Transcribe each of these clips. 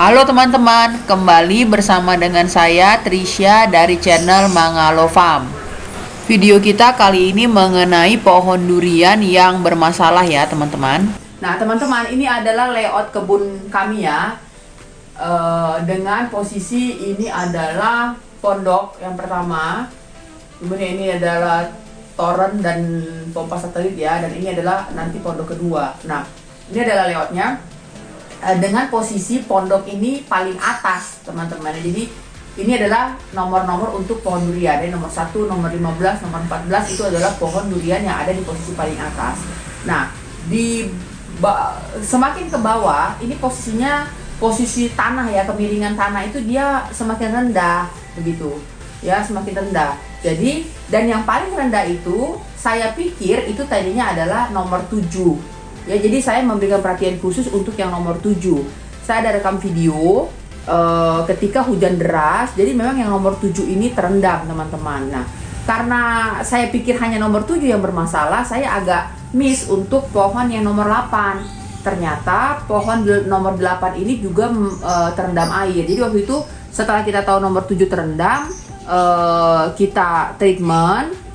Halo teman-teman, kembali bersama dengan saya Trisha dari channel Mangalo Farm. Video kita kali ini mengenai pohon durian yang bermasalah ya teman-teman. Nah teman-teman, ini adalah layout kebun kami ya. Dengan posisi ini adalah pondok yang pertama, kemudian ini adalah toren dan pompa satelit ya, dan ini adalah nanti pondok kedua. Nah ini adalah layoutnya. Dengan posisi pondok ini paling atas teman-teman. Jadi ini adalah nomor-nomor untuk pohon durian. Nomor 1, nomor 15, nomor 14 itu adalah pohon durian yang ada di posisi paling atas. Nah, semakin ke bawah ini posisinya posisi tanah ya, kemiringan tanah itu dia semakin rendah begitu. Ya, semakin rendah. Jadi, dan yang paling rendah itu saya pikir itu tadinya adalah nomor 7. Ya, jadi saya memberikan perhatian khusus untuk yang nomor 7. Saya ada rekam video ketika hujan deras. Jadi memang yang nomor 7 ini terendam, teman-teman. Nah, karena saya pikir hanya nomor 7 yang bermasalah, saya agak miss untuk pohon yang nomor 8. Ternyata pohon nomor 8 ini juga terendam air. Jadi waktu itu setelah kita tahu nomor 7 terendam, kita treatment.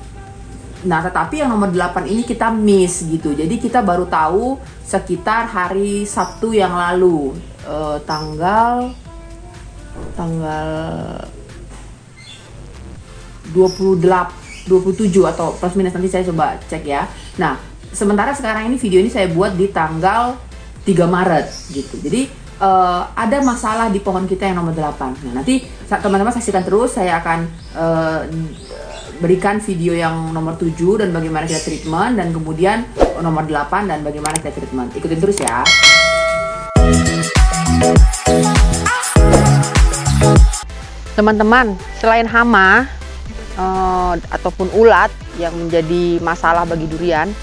Nah, tetapi yang nomor 8 ini kita miss gitu. Jadi kita baru tahu sekitar hari Sabtu yang lalu, tanggal 27 atau plus minus, nanti saya coba cek ya. Nah, sementara sekarang ini video ini saya buat di tanggal 3 Maret gitu. Jadi ada masalah di pohon kita yang nomor 8. Nah, nanti teman-teman saksikan terus, saya akan berikan video yang nomor 7 dan bagaimana kita treatment, dan kemudian nomor 8 dan bagaimana kita treatment. Ikutin terus ya. Teman-teman, selain hama ataupun ulat yang menjadi masalah bagi durian,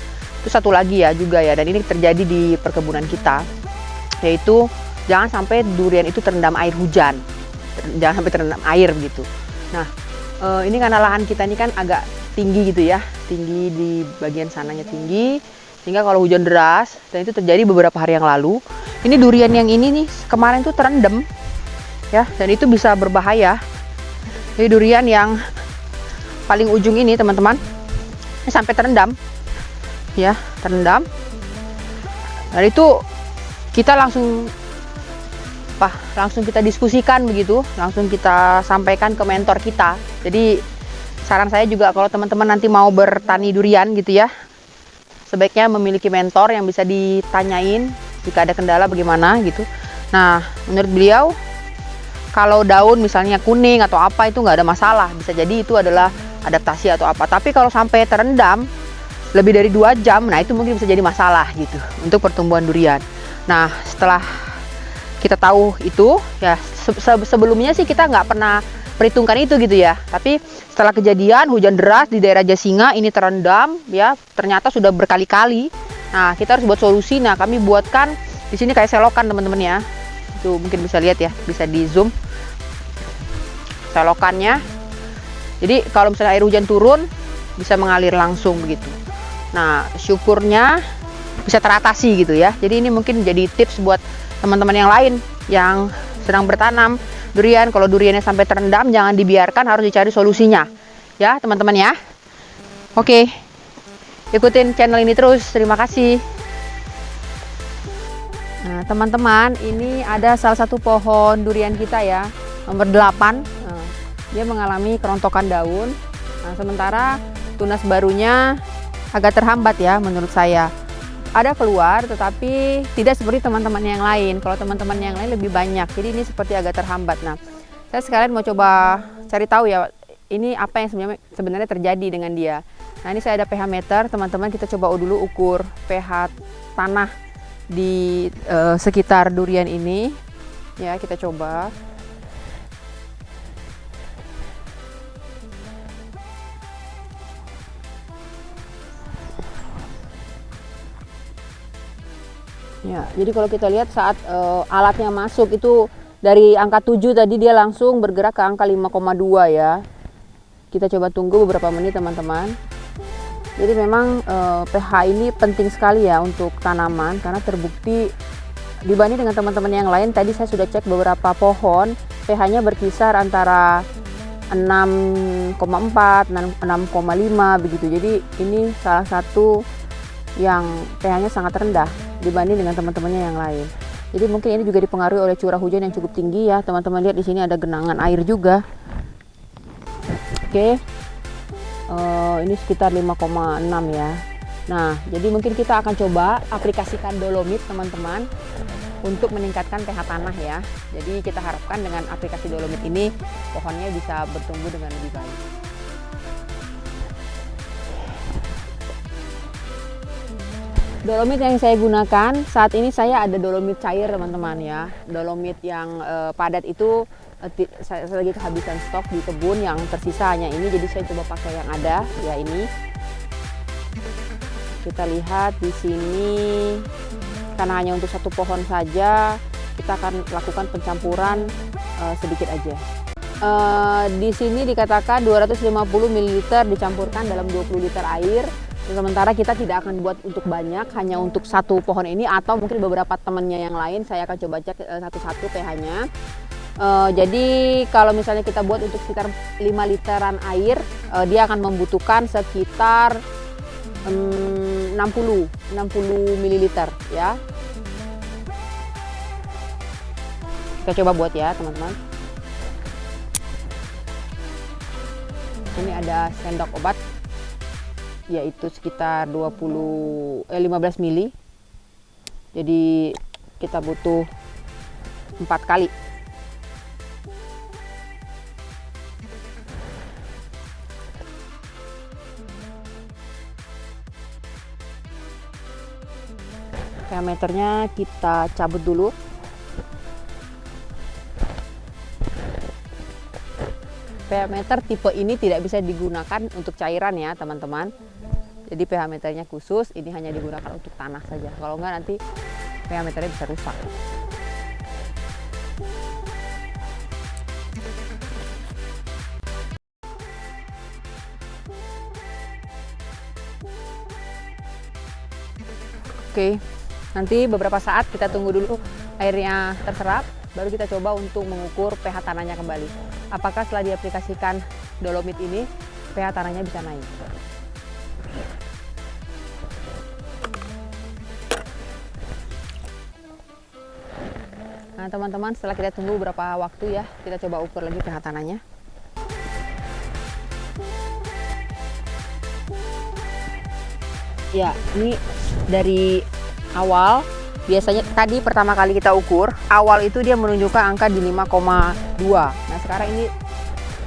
itu satu lagi ya juga ya, dan ini terjadi di perkebunan kita, yaitu jangan sampai durian itu terendam air hujan, jangan sampai terendam air begitu. Nah, ini karena lahan kita ini kan agak tinggi gitu ya, tinggi di bagian sananya tinggi, sehingga kalau hujan deras, dan itu terjadi beberapa hari yang lalu, ini durian yang ini nih kemarin tuh terendam ya, dan itu bisa berbahaya. Jadi durian yang paling ujung ini teman-teman, ini sampai terendam ya, terendam. Dan itu kita langsung kita diskusikan begitu, langsung kita sampaikan ke mentor kita. Jadi saran saya juga kalau teman-teman nanti mau bertani durian gitu ya, sebaiknya memiliki mentor yang bisa ditanyain jika ada kendala bagaimana gitu. Nah, menurut beliau kalau daun misalnya kuning atau apa itu nggak ada masalah, bisa jadi itu adalah adaptasi atau apa. Tapi kalau sampai terendam lebih dari 2 jam, nah itu mungkin bisa jadi masalah gitu untuk pertumbuhan durian. Nah, setelah kita tahu itu ya, sebelumnya sih kita nggak pernah perhitungkan itu gitu ya, tapi setelah kejadian hujan deras di daerah Jasinga ini terendam ya, ternyata sudah berkali-kali. Nah, kita harus buat solusi. Nah, kami buatkan di sini kayak selokan teman-teman ya, itu mungkin bisa lihat ya, bisa di zoom selokannya. Jadi kalau misalnya air hujan turun bisa mengalir langsung begitu. Nah, syukurnya bisa teratasi gitu ya. Jadi ini mungkin jadi tips buat teman-teman yang lain yang sedang bertanam durian. Kalau duriannya sampai terendam, jangan dibiarkan, harus dicari solusinya ya teman-teman ya. Oke, ikutin channel ini terus, terima kasih. Nah teman-teman, ini ada salah satu pohon durian kita ya, nomor 8. Nah, dia mengalami kerontokan daun. Nah, sementara tunas barunya agak terhambat ya menurut saya. Ada keluar, tetapi tidak seperti teman-teman yang lain. Kalau teman-teman yang lain lebih banyak, jadi ini seperti agak terhambat. Nah, saya sekalian mau coba cari tahu ya, ini apa yang sebenarnya terjadi dengan dia. Nah, ini saya ada pH meter, teman-teman, kita coba dulu ukur pH tanah di sekitar durian ini. Ya, kita coba. Ya, jadi kalau kita lihat saat alatnya masuk itu dari angka 7 tadi dia langsung bergerak ke angka 5,2 ya. Kita coba tunggu beberapa menit teman-teman. Jadi memang pH ini penting sekali ya untuk tanaman, karena terbukti dibanding dengan teman-teman yang lain, tadi saya sudah cek beberapa pohon, pH-nya berkisar antara 6,4, 6,5 begitu. Jadi ini salah satu yang pH-nya sangat rendah dibanding dengan teman-temannya yang lain. Jadi mungkin ini juga dipengaruhi oleh curah hujan yang cukup tinggi ya. Teman-teman lihat di sini ada genangan air juga. Oke. Ini sekitar 5,6 ya. Nah, jadi mungkin kita akan coba aplikasikan dolomit teman-teman untuk meningkatkan pH tanah ya. Jadi kita harapkan dengan aplikasi dolomit ini pohonnya bisa bertumbuh dengan lebih baik. Dolomit yang saya gunakan saat ini, saya ada dolomit cair teman-teman ya. Dolomit yang padat itu saya lagi kehabisan stok di kebun, yang tersisa hanya ini, jadi saya coba pakai yang ada ya ini. Kita lihat di sini, karena hanya untuk satu pohon saja, kita akan lakukan pencampuran sedikit aja. Di sini dikatakan 250 ml dicampurkan dalam 20 liter air. Sementara kita tidak akan buat untuk banyak, hanya untuk satu pohon ini atau mungkin beberapa temannya yang lain. Saya akan coba cek satu-satu pH-nya. Jadi kalau misalnya kita buat untuk sekitar 5 literan air, dia akan membutuhkan sekitar 60 ml ya. Kita coba buat ya teman-teman. Ini ada sendok obat, yaitu sekitar 15 ml. Jadi kita butuh 4 kali. Diameternya kita cabut dulu. pH meter tipe ini tidak bisa digunakan untuk cairan ya teman-teman. Jadi pH meternya khusus, ini hanya digunakan untuk tanah saja. Kalau enggak nanti pH meternya bisa rusak. Oke, nanti beberapa saat kita tunggu dulu airnya terserap, baru kita coba untuk mengukur pH tanahnya kembali. Apakah setelah diaplikasikan dolomit ini pH tanahnya bisa naik. Nah teman-teman, setelah kita tunggu beberapa waktu ya, kita coba ukur lagi pH tanahnya. Ya, ini dari awal, biasanya tadi pertama kali kita ukur, awal itu dia menunjukkan angka di 5,2. Nah sekarang ini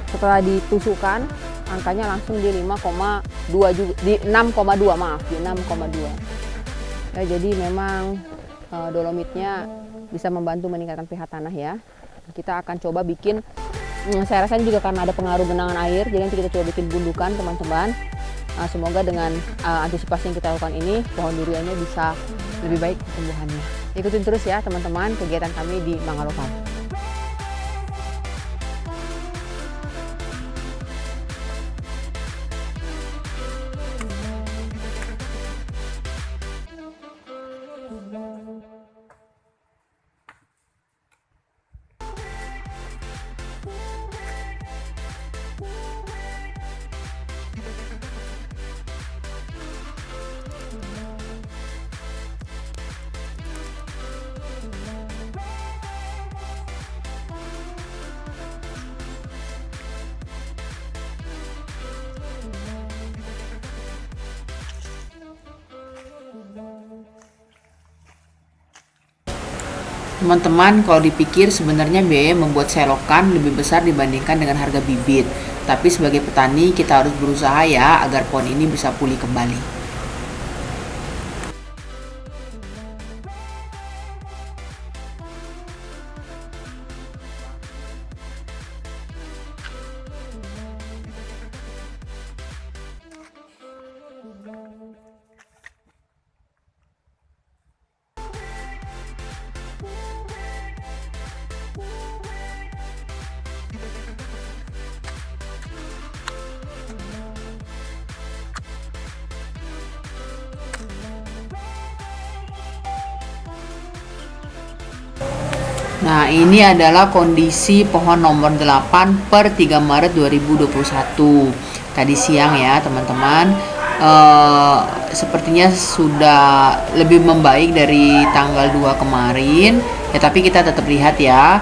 setelah ditusukkan, angkanya langsung di 5,2 juga, di 6,2 maaf, di 6,2. Ya, jadi memang dolomitnya bisa membantu meningkatkan pH tanah ya. Kita akan coba bikin, saya rasa ini juga karena ada pengaruh genangan air, jadi nanti kita coba bikin gundukan teman-teman. Semoga dengan antisipasi yang kita lakukan ini, pohon duriannya bisa lebih baik pertumbuhannya. Ikutin terus ya teman-teman kegiatan kami di Mangalo Farm. Teman-teman, kalau dipikir sebenarnya biaya membuat selokan lebih besar dibandingkan dengan harga bibit. Tapi sebagai petani kita harus berusaha ya agar pohon ini bisa pulih kembali. Nah, ini adalah kondisi pohon nomor 8 per 3 Maret 2021. Tadi siang ya, teman-teman. Sepertinya sudah lebih membaik dari tanggal 2 kemarin. Ya, tapi kita tetap lihat ya.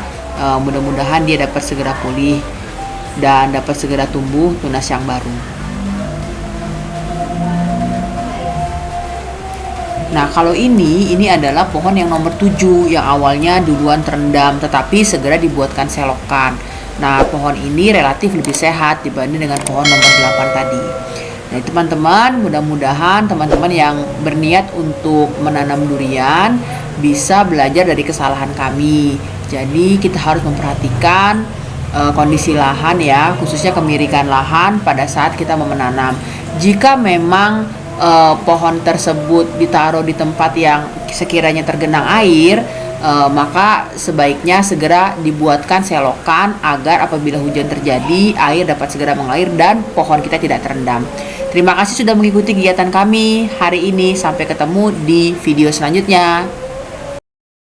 Mudah-mudahan dia dapat segera pulih dan dapat segera tumbuh tunas yang baru. Nah, kalau ini adalah pohon yang nomor 7 yang awalnya duluan terendam tetapi segera dibuatkan selokan. Nah, pohon ini relatif lebih sehat dibanding dengan pohon nomor 8 tadi. Nah, teman-teman, mudah-mudahan teman-teman yang berniat untuk menanam durian bisa belajar dari kesalahan kami. Jadi, kita harus memperhatikan kondisi lahan ya, khususnya kemirikan lahan pada saat kita menanam. Jika memang pohon tersebut ditaruh di tempat yang sekiranya tergenang air, maka sebaiknya segera dibuatkan selokan agar apabila hujan terjadi, air dapat segera mengalir dan pohon kita tidak terendam. Terima kasih sudah mengikuti kegiatan kami hari ini. Sampai ketemu di video selanjutnya.